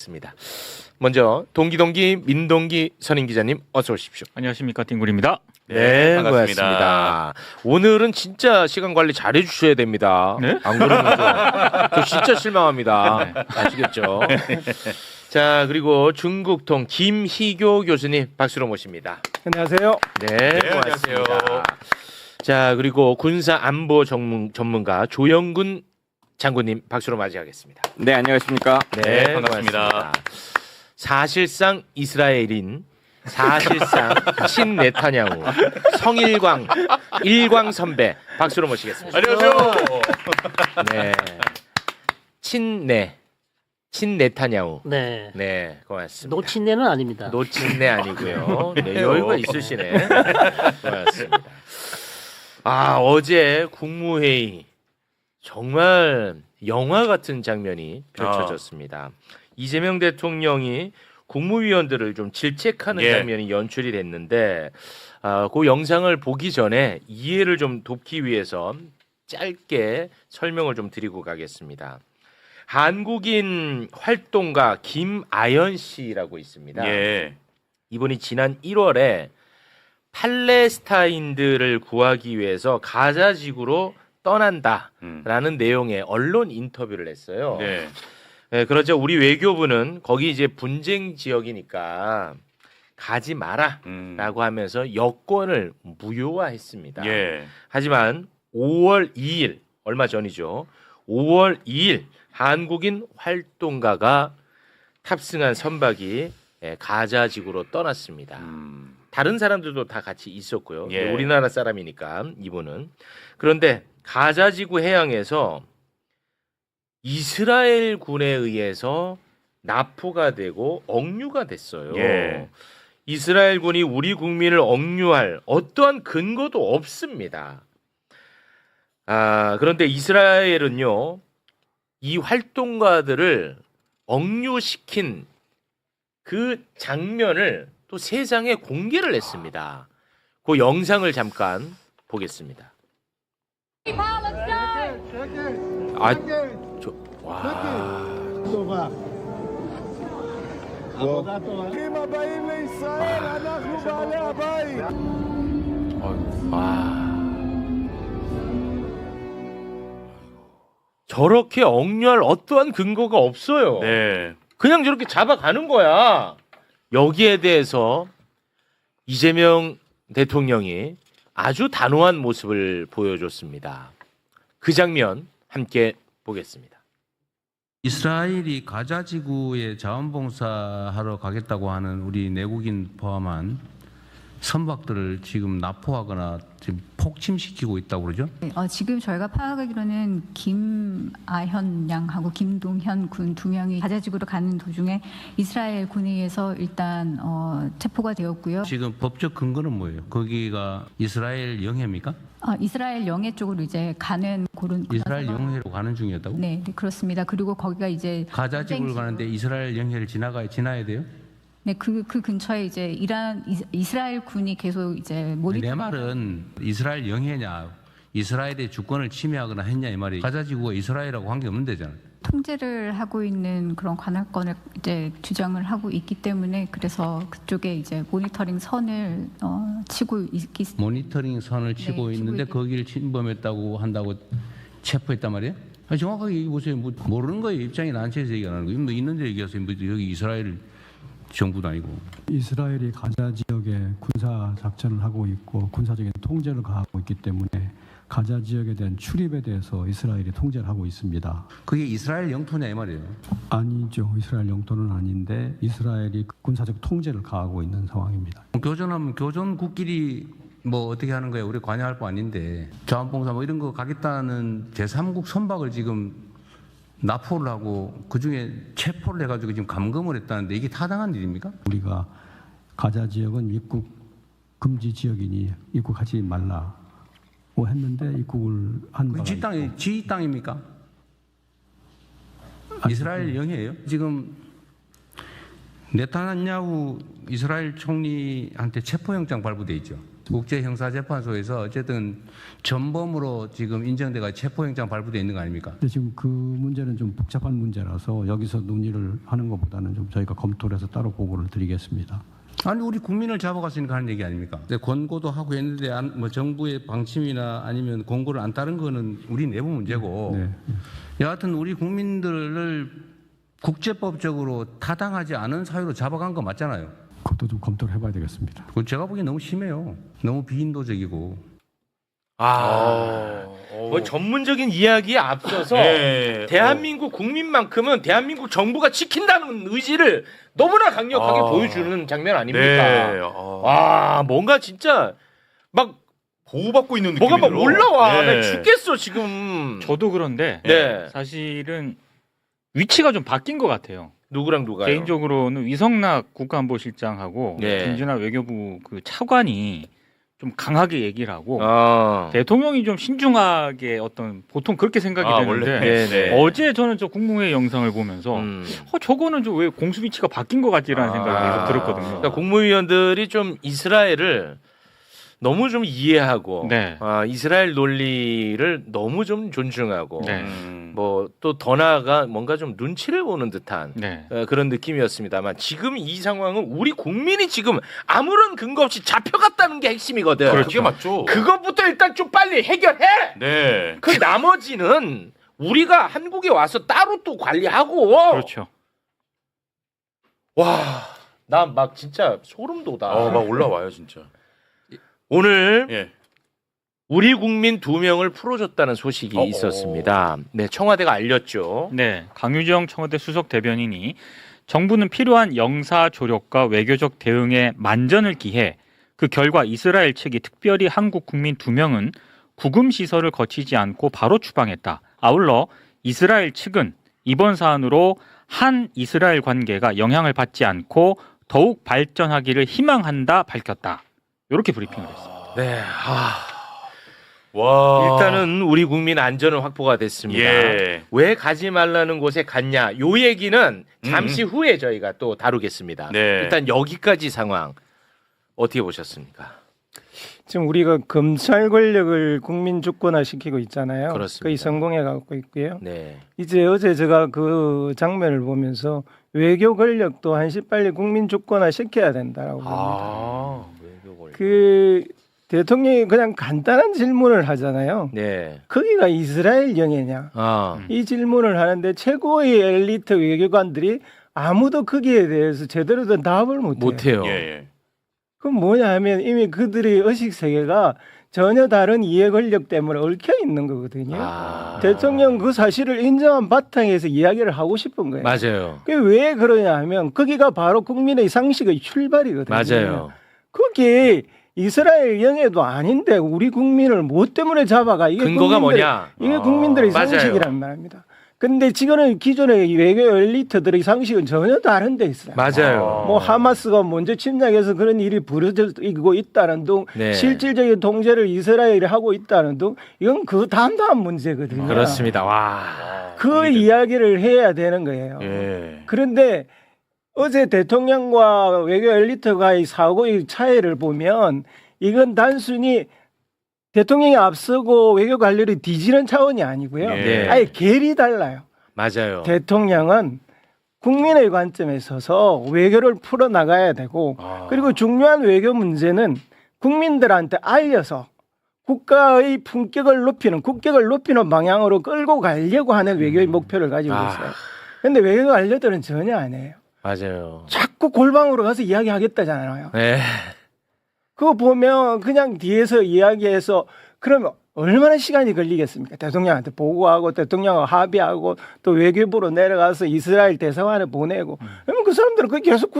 모셨습니다. 먼저 동기 민동기 선임 기자님 어서 오십시오. 안녕하십니까, 딩굴입니다. 네, 반갑습니다. 고맙습니다. 오늘은 진짜 시간 관리 잘해 주셔야 됩니다. 네? 안 그러면 저 진짜 실망합니다. 아시겠죠? 자, 그리고 중국통 김희교 교수님 박수로 모십니다. 안녕하세요. 네, 고맙습니다. 안녕하세요. 자, 그리고 군사 안보 전문가 조영군 장군님 박수로 맞이하겠습니다. 네, 안녕하십니까. 네, 반갑습니다. 고맙습니다. 사실상 이스라엘인 사실상 친 네타냐후 성일광 일광 선배 박수로 모시겠습니다. 안녕하세요. 네, 친 네타냐후. 네. 네, 고맙습니다. 노친네는 아닙니다. 노친네 아니고요. 네, 여유가 있으시네. 고맙습니다. 아, 어제 국무회의 정말 영화 같은 장면이 펼쳐졌습니다. 이재명 대통령이 국무위원들을 좀 질책하는 예. 장면이 연출이 됐는데 그 영상을 보기 전에 이해를 좀 돕기 위해서 짧게 설명을 좀 드리고 가겠습니다. 한국인 활동가 김아연 씨라고 있습니다. 예. 이분이 지난 1월에 팔레스타인들을 구하기 위해서 가자 지구로 떠난다라는 내용의 언론 인터뷰를 했어요. 네. 네, 그러자 우리 외교부는 거기 이제 분쟁 지역이니까 가지 마라라고 하면서 여권을 무효화했습니다. 예. 하지만 5월 2일 얼마 전이죠. 5월 2일 한국인 활동가가 탑승한 선박이 가자 지구로 떠났습니다. 다른 사람들도 다 같이 있었고요. 예. 우리나라 사람이니까 이분은. 그런데 가자지구 해양에서 이스라엘 군에 의해서 납포가 되고 억류가 됐어요. 예. 이스라엘 군이 우리 국민을 억류할 어떠한 근거도 없습니다. 그런데 이스라엘은요, 이 활동가들을 억류시킨 그 장면을 또 세상에 공개를 했습니다. 그 영상을 잠깐 보겠습니다. ברוכים הבאים לישראל, אנחנו בעלי הבית. 저렇게 억류할 어떠한 근거가 없어요. 네. 그냥 저렇게 잡아가는 거야. 여기에 대해서 이재명 대통령이 아주 단호한 모습을 보여줬습니다. 그 장면 함께 보겠습니다. 이스라엘이 가자 지구에 자원봉사하러 가겠다고 하는 우리 내국인 포함한 선박들을 지금 납포하거나 지금 폭침시키고 있다고 그러죠? 지금 저희가 파악하기로는 김아현 양하고 김동현 군 두 명이 가자지구로 가는 도중에 이스라엘 군에 의해서 일단 체포가 되었고요. 지금 법적 근거는 뭐예요? 거기가 이스라엘 영해입니까? 이스라엘 영해 쪽으로 이제 가는 그런 이스라엘 영해로 가는 중이었다고? 네, 그렇습니다. 그리고 거기가 이제 가자 지구를 가는데 이스라엘 영해를 지나야 돼요? 네, 그 근처에 이제 이스라엘 군이 계속 이제 내 말은 이스라엘 영해냐, 이스라엘의 주권을 침해하거나 했냐 이 말이. 가자 지구가 이스라엘하고 관계 없는 데잖아요. 통제를 하고 있는 그런 관할권을 이제 주장을 하고 있기 때문에 그래서 그쪽에 이제 모니터링 선을 치고 있기. 모니터링 선을 치고 네, 있는데 치고 거기를 침범했다고 한다고 체포했단 말이에요? 정확하게 얘기해 보세요. 뭐 모르는 거예요. 입장이 난처해서 얘기 안 하는 거예요. 뭐 있는데 얘기하세요. 뭐 여기 이스라엘 정부도 아니고. 이스라엘이 가자 지역에 군사 작전을 하고 있고 군사적인 통제를 가하고 있기 때문에 가자 지역에 대한 출입에 대해서 이스라엘이 통제를 하고 있습니다. 그게 이스라엘 영토냐 이 말이에요. 아니죠. 이스라엘 영토는 아닌데 이스라엘이 군사적 통제를 가하고 있는 상황입니다. 교전하면 교전국끼리 뭐 어떻게 하는 거예요? 우리 관여할 거 아닌데 자원봉사 뭐 이런 거 가겠다는 제3국 선박을 지금 납포를 하고 그중에 체포를 해가지고 지금 감금을 했다는데 이게 타당한 일입니까? 우리가 가자 지역은 입국 금지 지역이니 입국하지 말라고 했는데 입국을 한 바가 있고. 지 땅입니까? 이스라엘 영해예요? 지금 네타냐후 이스라엘 총리한테 체포영장 발부돼 있죠. 국제형사재판소에서 어쨌든 전범으로 지금 인정돼가 체포영장 발부돼 있는 거 아닙니까? 근데 지금 그 문제는 좀 복잡한 문제라서 여기서 논의를 하는 것보다는 좀 저희가 검토를 해서 따로 보고를 드리겠습니다. 아니 우리 국민을 잡아갔으니까 하는 얘기 아닙니까? 근데 권고도 하고 했는데 뭐 정부의 방침이나 아니면 권고를 안 따른 거는 우리 내부 문제고 네. 여하튼 우리 국민들을 국제법적으로 타당하지 않은 사유로 잡아간 거 맞잖아요. 그것도 좀 검토를 해봐야 되겠습니다. 그거 제가 보기엔 너무 심해요. 너무 비인도적이고. 뭐 전문적인 이야기에 앞서서 네. 대한민국 국민만큼은 대한민국 정부가 지킨다는 의지를 너무나 강력하게 보여주는 장면 아닙니까? 네. 와, 뭔가 진짜 막 보호받고 있는 느낌이 뭐가 막 들어. 올라와. 네. 나 죽겠어 지금. 저도 그런데 네. 사실은 위치가 좀 바뀐 것 같아요. 누구랑 누가요? 개인적으로는 위성락 국가안보실장하고 네. 김진아 외교부 그 차관이 좀 강하게 얘기를 하고 아, 대통령이 좀 신중하게 어떤 보통 그렇게 생각이 되는데 원래 네네. 어제 저는 저 국무회의 영상을 보면서 저거는 좀 왜 공수 위치가 바뀐 것 같지라는 생각이 계속 들었거든요. 그러니까 국무위원들이 좀 이스라엘을 너무 좀 이해하고 네. 이스라엘 논리를 너무 좀 존중하고 네. 뭐 또 더 나아가 뭔가 좀 눈치를 보는 듯한 네. 그런 느낌이었습니다만 지금 이 상황은 우리 국민이 지금 아무런 근거 없이 잡혀갔다는 게 핵심이거든. 그렇죠. 그게 맞죠. 그것부터 일단 좀 빨리 해결해. 네. 그 나머지는 우리가 한국에 와서 따로 또 관리하고. 그렇죠. 와, 나 막 진짜 소름 돋아. 막 올라와요 진짜. 오늘 예. 우리 국민 2명을 풀어줬다는 소식이 있었습니다. 네, 청와대가 알렸죠. 네, 강유정 청와대 수석 대변인이 정부는 필요한 영사 조력과 외교적 대응에 만전을 기해 그 결과 이스라엘 측이 특별히 한국 국민 2명은 구금 시설을 거치지 않고 바로 추방했다. 아울러 이스라엘 측은 이번 사안으로 한 이스라엘 관계가 영향을 받지 않고 더욱 발전하기를 희망한다 밝혔다. 이렇게 브리핑을 했습니다. 네, 와. 일단은 우리 국민 안전은 확보가 됐습니다. 예. 왜 가지 말라는 곳에 갔냐? 요 얘기는 잠시 후에 저희가 또 다루겠습니다. 네. 일단 여기까지 상황 어떻게 보셨습니까? 지금 우리가 검찰 권력을 국민 주권화 시키고 있잖아요. 그렇습니다. 거의 성공해 가고 있고요. 네. 이제 어제 제가 그 장면을 보면서 외교 권력도 한시빨리 국민 주권화 시켜야 된다라고 봅니다. 외교권. 그 대통령이 그냥 간단한 질문을 하잖아요. 네. 거기가 이스라엘 영해냐? 이 질문을 하는데 최고의 엘리트 외교관들이 아무도 거기에 대해서 제대로 된 답을 못해요. 못해요. 예. 그럼 뭐냐 하면 이미 그들의 의식 세계가 전혀 다른 이해 권력 때문에 얽혀 있는 거거든요. 대통령 그 사실을 인정한 바탕에서 이야기를 하고 싶은 거예요. 맞아요. 그게 왜 그러냐 하면 거기가 바로 국민의 상식의 출발이거든요. 맞아요. 거기 이스라엘 영해도 아닌데 우리 국민을 뭐 때문에 잡아가? 이게 근거가 뭐냐? 이게 국민들의 맞아요. 상식이란 말입니다. 근데 지금은 기존의 외교 엘리트들의 상식은 전혀 다른 데 있어요. 맞아요. 뭐 하마스가 먼저 침략해서 그런 일이 벌어지고 있다는 등 네. 실질적인 통제를 이스라엘이 하고 있다는 등 이건 그 다음 문제거든요. 그렇습니다. 와. 그 이야기를 해야 되는 거예요. 예. 그런데 어제 대통령과 외교 엘리트가의 사고의 차이를 보면 이건 단순히 대통령이 앞서고 외교 관료를 뒤지는 차원이 아니고요. 네. 아예 결이 달라요. 맞아요. 대통령은 국민의 관점에 서서 외교를 풀어나가야 되고 그리고 중요한 외교 문제는 국민들한테 알려서 국가의 품격을 높이는 국격을 높이는 방향으로 끌고 가려고 하는 외교의 목표를 가지고 있어요. 그런데 외교 관료들은 전혀 안 해요. 맞아요. 자꾸 골방으로 가서 이야기하겠다잖아요. 네. 그거 보면 그냥 뒤에서 이야기해서 그러면 얼마나 시간이 걸리겠습니까? 대통령한테 보고하고 대통령하고 합의하고 또 외교부로 내려가서 이스라엘 대사관에 보내고 그러면 그 사람들은 그게 계속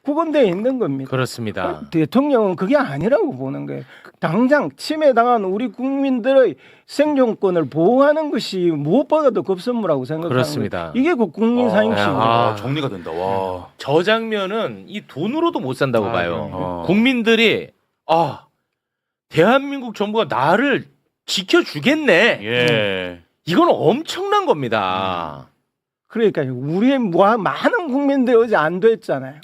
구건되어 있는 겁니다. 그렇습니다. 대통령은 그게 아니라고 보는 거예요. 당장 침해당한 우리 국민들의 생존권을 보호하는 것이 무엇보다도 급선무라고 생각하는 그렇습니다. 거예요. 이게 그 국민 상식입니다. 정리가 된다. 와. 저 장면은 이 돈으로도 못 산다고 봐요. 그럼요. 국민들이 대한민국 정부가 나를 지켜주겠네. 예. 이건 엄청난 겁니다. 그러니까 우리의 많은 국민들이 어제 안도했잖아요.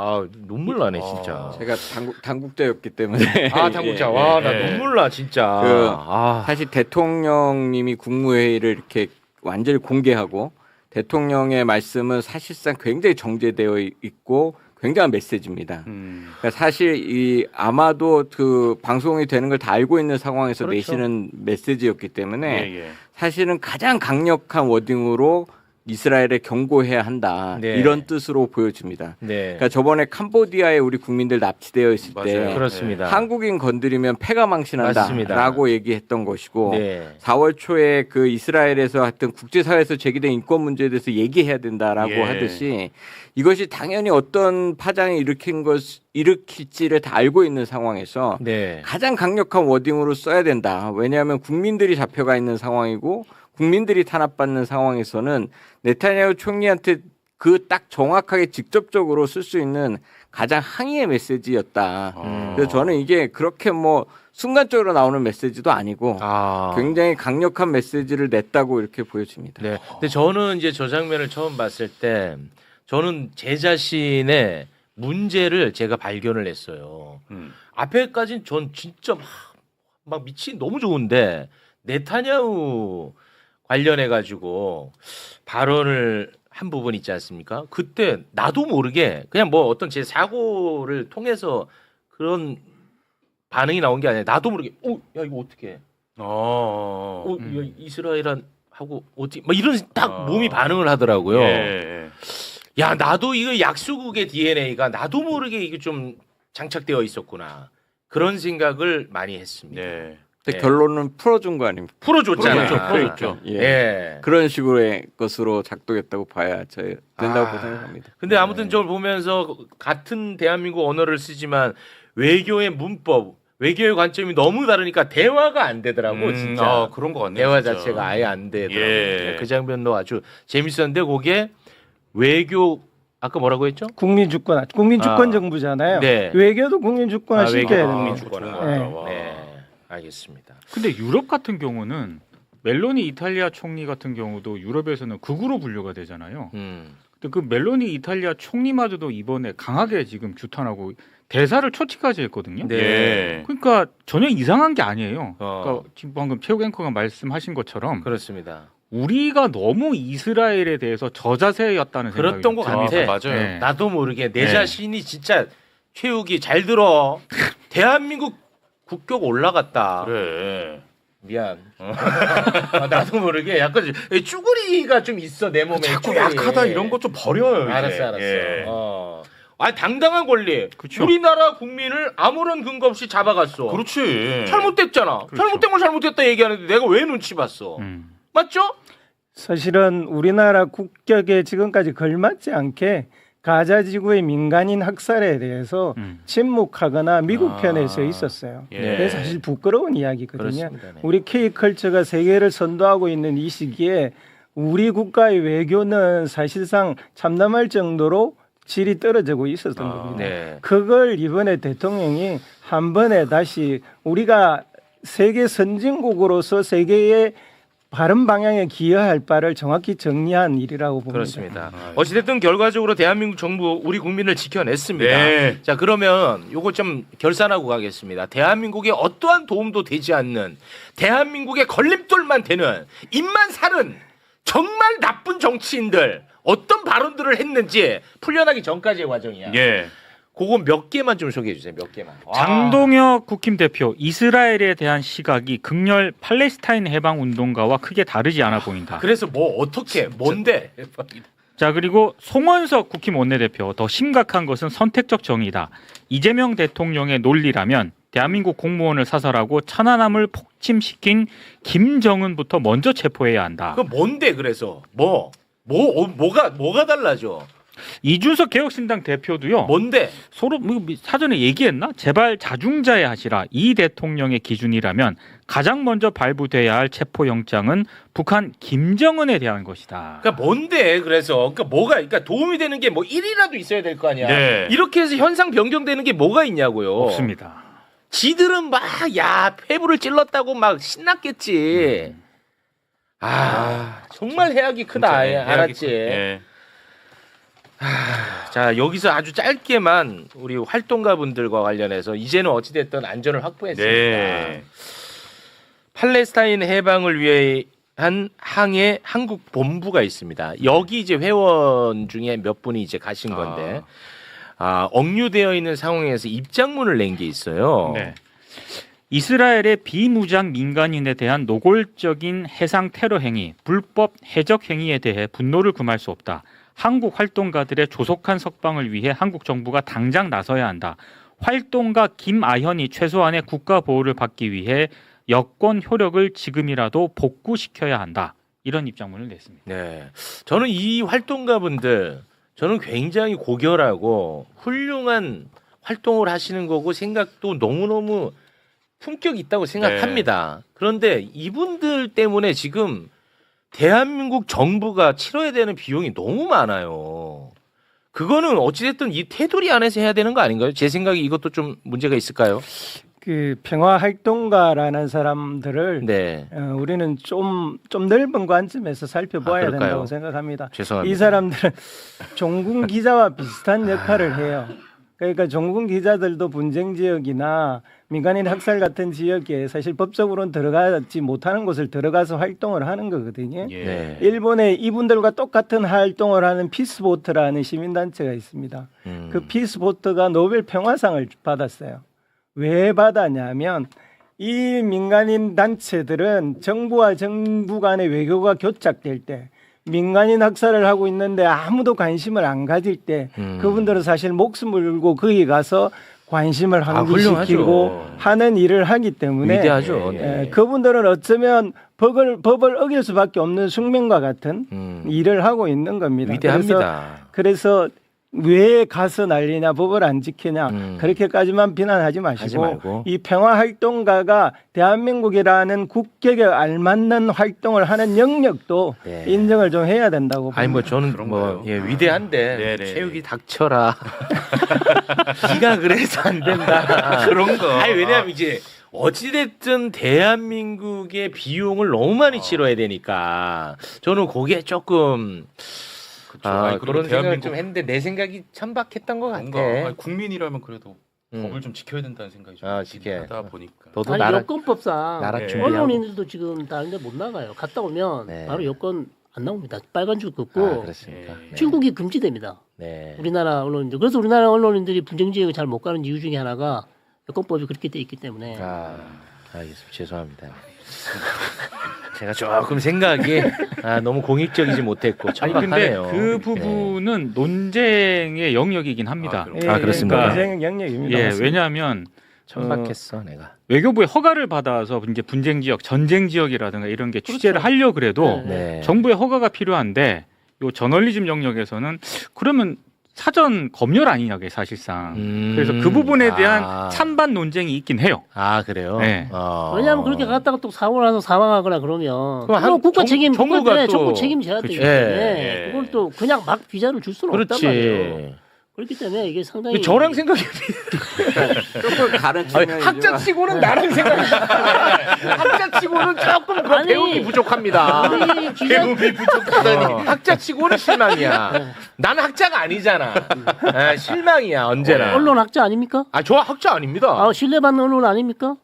아 눈물 나네 진짜. 제가 당국자였기 때문에. 아 당국자. 와 나 예. 눈물 나 진짜. 사실 대통령님이 국무회의를 이렇게 완전히 공개하고 대통령의 말씀은 사실상 굉장히 정제되어 있고 굉장한 메시지입니다. 그러니까 사실 아마도 그 방송이 되는 걸 다 알고 있는 상황에서 그렇죠. 내시는 메시지였기 때문에 예. 사실은 가장 강력한 워딩으로 이스라엘에 경고해야 한다. 네. 이런 뜻으로 보여집니다. 네. 그러니까 저번에 캄보디아에 우리 국민들 납치되어 있을 때 맞아요. 그렇습니다. 한국인 건드리면 패가 맞습니다. 망신한다라고 얘기했던 것이고 네. 4월 초에 그 이스라엘에서 하여튼 국제사회에서 제기된 인권 문제에 대해서 얘기해야 된다라고 예. 하듯이 이것이 당연히 어떤 파장을 일으킬지를 다 알고 있는 상황에서 네. 가장 강력한 워딩으로 써야 된다. 왜냐하면 국민들이 잡혀가 있는 상황이고 국민들이 탄압받는 상황에서는 네타냐후 총리한테 그 딱 정확하게 직접적으로 쓸 수 있는 가장 항의의 메시지였다. 그래서 저는 이게 그렇게 뭐 순간적으로 나오는 메시지도 아니고 굉장히 강력한 메시지를 냈다고 이렇게 보여집니다. 네. 근데 저는 이제 저 장면을 처음 봤을 때 저는 제 자신의 문제를 제가 발견을 했어요. 앞에까지는 전 진짜 막 미친 너무 좋은데 네타냐후 관련해 가지고 발언을 한 부분 있지 않습니까? 그때 나도 모르게 그냥 뭐 어떤 제 사고를 통해서 그런 반응이 나온 게 아니라 나도 모르게 야 이거 어떻게 해? 야, 이스라엘한 하고 어떻게 막 이런 딱 몸이 반응을 하더라고요. 예. 야 나도 이거 약수국의 DNA가 나도 모르게 이게 좀 장착되어 있었구나 그런 생각을 많이 했습니다. 네. 근데 결론은 풀어준 거 아닙니까? 풀어줬잖아요. 풀어줬죠. 예. 예. 그런 식으로의 것으로 작동했다고 봐야 된다고 생각합니다. 근데 아무튼 저걸 보면서 같은 대한민국 언어를 쓰지만 외교의 문법, 외교의 관점이 너무 다르니까 대화가 안 되더라고 진짜. 그런 거 같네요. 대화 진짜. 자체가 아예 안 되더라고요. 예. 그 장면도 아주 재밌었는데 그게 외교 아까 뭐라고 했죠? 국민주권 정부잖아요. 네. 외교도 국민주권화 시켜야 외교 됩니다. 국민주권화. 네. 네. 알겠습니다. 근데 유럽 같은 경우는 멜로니 이탈리아 총리 같은 경우도 유럽에서는 극우로 분류가 되잖아요. 근데 그 멜로니 이탈리아 총리마저도 이번에 강하게 지금 규탄하고 대사를 초치까지 했거든요. 네. 예. 그러니까 전혀 이상한 게 아니에요. 어. 그러니까 지금 방금 최욱 앵커가 말씀하신 것처럼 그렇습니다. 우리가 너무 이스라엘에 대해서 저자세였다는 생각이 그랬던 것 듭니다. 같아. 맞아요. 네. 나도 모르게 내 네. 자신이 진짜 최욱이 잘 들어. 대한민국 국격 올라갔다. 그래. 미안. 나도 모르게 약간 쭈구리가 좀 있어 내 몸에. 자꾸 쭈구리. 약하다 이런 거 좀 버려요. 이제. 알았어. 예. 당당한 권리. 그쵸. 우리나라 국민을 아무런 근거 없이 잡아갔어. 그렇지. 잘못됐잖아. 그렇죠. 잘못된 걸 잘못됐다 얘기하는데 내가 왜 눈치 봤어? 맞죠? 사실은 우리나라 국격에 지금까지 걸맞지 않게 가자 지구의 민간인 학살에 대해서 침묵하거나 미국 편에 서 있었어요. 예. 그게 사실 부끄러운 이야기거든요. 그렇습니다. 네. 우리 K컬처가 세계를 선도하고 있는 이 시기에 우리 국가의 외교는 사실상 참담할 정도로 질이 떨어지고 있었던 겁니다. 네. 그걸 이번에 대통령이 한 번에 다시 우리가 세계 선진국으로서 세계의 바른 방향에 기여할 바를 정확히 정리한 일이라고 봅니다. 그렇습니다. 어찌됐든 결과적으로 대한민국 정부 우리 국민을 지켜냈습니다. 네. 자 그러면 요거 좀 결산하고 가겠습니다. 대한민국에 어떠한 도움도 되지 않는 대한민국의 걸림돌만 되는 입만 사른 정말 나쁜 정치인들 어떤 발언들을 했는지 풀려나기 전까지의 과정이야. 예. 그거 몇 개만 좀 소개해 주세요. 몇 개만. 장동혁 국힘 대표 이스라엘에 대한 시각이 극렬 팔레스타인 해방 운동가와 크게 다르지 않아 보인다. 그래서 뭐 어떻게 뭔데? 자 그리고 송원석 국힘 원내대표 더 심각한 것은 선택적 정의다. 이재명 대통령의 논리라면 대한민국 공무원을 사살하고 천안함을 폭침시킨 김정은부터 먼저 체포해야 한다. 그 뭔데 그래서 뭐가 달라져? 이준석 개혁신당 대표도요. 뭔데? 서로 사전에 얘기했나? 제발 자중자애 하시라. 이 대통령의 기준이라면 가장 먼저 발부돼야 할 체포영장은 북한 김정은에 대한 것이다. 그러니까 뭔데 그래서 그러니까 도움이 되는 게 뭐 1이라도 있어야 될 거 아니야. 네. 이렇게 해서 현상 변경되는 게 뭐가 있냐고요. 없습니다. 지들은 막 폐부를 찔렀다고 막 신났겠지. 정말 해악이 크다. 진짜, 알았지. 예. 자 여기서 아주 짧게만 우리 활동가분들과 관련해서 이제는 어찌됐든 안전을 확보했습니다. 네. 팔레스타인 해방을 위한 항해 한국 본부가 있습니다. 여기 이제 회원 중에 몇 분이 이제 가신 건데 억류되어 있는 상황에서 입장문을 낸 게 있어요. 네. 이스라엘의 비무장 민간인에 대한 노골적인 해상 테러 행위, 불법 해적 행위에 대해 분노를 금할 수 없다. 한국 활동가들의 조속한 석방을 위해 한국 정부가 당장 나서야 한다. 활동가 김아현이 최소한의 국가 보호를 받기 위해 여권 효력을 지금이라도 복구시켜야 한다. 이런 입장문을 냈습니다. 네, 저는 이 활동가분들 저는 굉장히 고결하고 훌륭한 활동을 하시는 거고 생각도 너무너무 품격 있다고 생각합니다. 그런데 이분들 때문에 지금 대한민국 정부가 치러야 되는 비용이 너무 많아요. 그거는 어찌됐든 이 테두리 안에서 해야 되는 거 아닌가요? 제 생각에 이것도 좀 문제가 있을까요? 그 평화 활동가라는 사람들을 네. 우리는 좀 넓은 관점에서 살펴봐야 그럴까요? 된다고 생각합니다. 죄송합니다. 이 사람들은 종군 기자와 비슷한 역할을 해요. 그러니까 종군 기자들도 분쟁 지역이나 민간인 학살 같은 지역에 사실 법적으로는 들어가지 못하는 곳을 들어가서 활동을 하는 거거든요. 예. 네. 일본에 이분들과 똑같은 활동을 하는 피스보트라는 시민단체가 있습니다. 그 피스보트가 노벨 평화상을 받았어요. 왜 받았냐면 이 민간인 단체들은 정부와 정부 간의 외교가 교착될 때 민간인 학살을 하고 있는데 아무도 관심을 안 가질 때 그분들은 사실 목숨을 걸고 거기 가서 관심을 환기시키고 훌륭하죠. 하는 일을 하기 때문에 위대하죠. 네. 그분들은 어쩌면 법을 어길 수밖에 없는 숙명과 같은 일을 하고 있는 겁니다. 위대합니다. 그래서 왜 가서 난리냐 법을 안 지키냐 그렇게까지만 비난하지 하지 마시고 말고. 이 평화활동가가 대한민국이라는 국격에 알맞는 활동을 하는 영역도 네. 인정을 좀 해야 된다고 아니 뭐 봅니다. 저는 그런가요? 뭐 예, 위대한데 네네. 체육이 닥쳐라. 네가 그래서 안 된다. 그런 거. 아니 왜냐하면 이제 어찌됐든 대한민국의 비용을 너무 많이 치러야 되니까 저는 그게 조금 아니, 그런 그리고 생각을 대한민국- 좀 했는데 내 생각이 천박했던 것 뭔가 같아. 아니, 국민이라면 그래도 음. 법을 좀 지켜야 된다는 생각이 좀 지켜야 하다 보니까. 너도 아니 나라 여권법상 나라 네. 준비하고. 언론인들도 지금 다른 데 못 나가요. 갔다 오면 네. 바로 여권 안 나옵니다. 빨간 줄 긋고 그렇습니까? 네. 네. 출국이 금지됩니다. 네. 우리나라 언론인들. 그래서 우리나라 언론인들이 분쟁 지역에 잘 못 가는 이유 중에 하나가 여권법이 그렇게 돼 있기 때문에 알겠습니다. 죄송합니다. 제가 조금 생각이 너무 공익적이지 못했고 아니 근데 천박하네요. 그 부분은 논쟁의 영역이긴 합니다. 그렇습니까? 인생 영역입니다. 예, 맞습니다. 왜냐하면 천박했어 내가. 외교부의 허가를 받아서 이제 분쟁 지역, 전쟁 지역이라든가 이런 게 취재를 하려 그래도 네. 정부의 허가가 필요한데 요 저널리즘 영역에서는 그러면 사전 검열 아니냐 게 사실상. 그래서 그 부분에 대한 찬반 논쟁이 있긴 해요. 그래요? 네. 왜냐하면 그렇게 갔다가 또 사고 나서 사망하거나 그러면 그럼 그건 국가 책임, 정부가 국가 또- 정부 책임져야 되기 때문에 예. 그걸 또 그냥 막 비자를 줄 수는 없단 말이에요. 그렇지. 그렇기 때문에 이게 상당히 근데 저랑 생각이 조금 다른 측면이지만 학자치고는 나랑 생각이 학자치고는 조금 그 아니, 배움이 부족합니다. 우리 기자 배움이 부족하다니 학자치고는 실망이야. 나는 학자가 아니잖아. 실망이야 언제나. 언론학자 아닙니까? 저 학자 아닙니다. 신뢰받는 언론 아닙니까?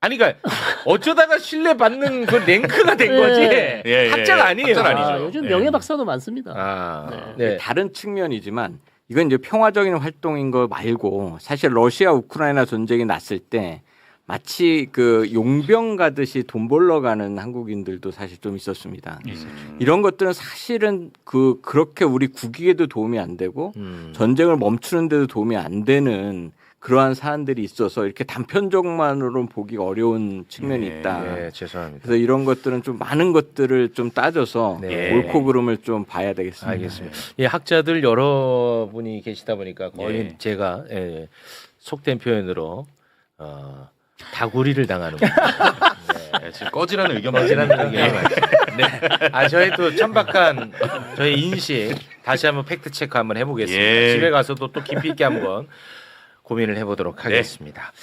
아니 그러니까 어쩌다가 신뢰받는 그 랭크가 된 거지. 예. 학자가 아니에요. 학자는 아니죠. 요즘 네. 명예 박사도 많습니다. 네. 다른 측면이지만 이건 이제 평화적인 활동인 거 말고 사실 러시아 우크라이나 전쟁이 났을 때 마치 그 용병 가듯이 돈 벌러 가는 한국인들도 사실 좀 있었습니다. 이런 것들은 사실은 그렇게 우리 국익에도 도움이 안 되고 전쟁을 멈추는 데도 도움이 안 되는 그러한 사안들이 있어서 이렇게 단편적만으로는 보기가 어려운 측면이 있다. 네, 죄송합니다. 그래서 이런 것들은 좀 많은 것들을 좀 따져서 네. 옳고 그름을 좀 봐야 되겠습니다. 알겠습니다. 예, 학자들 여러분이 계시다 보니까 거의 제가 속된 표현으로 다구리를 당하는 거예요. 네, 지금 꺼지라는 의견 꺼지라는 많습니다. 의견이 많습니다. 네. 저희 또 천박한 저희 인식 다시 한번 팩트 체크 한번 해보겠습니다. 예. 집에 가서도 또 깊이 있게 한번 고민을 해보도록 하겠습니다.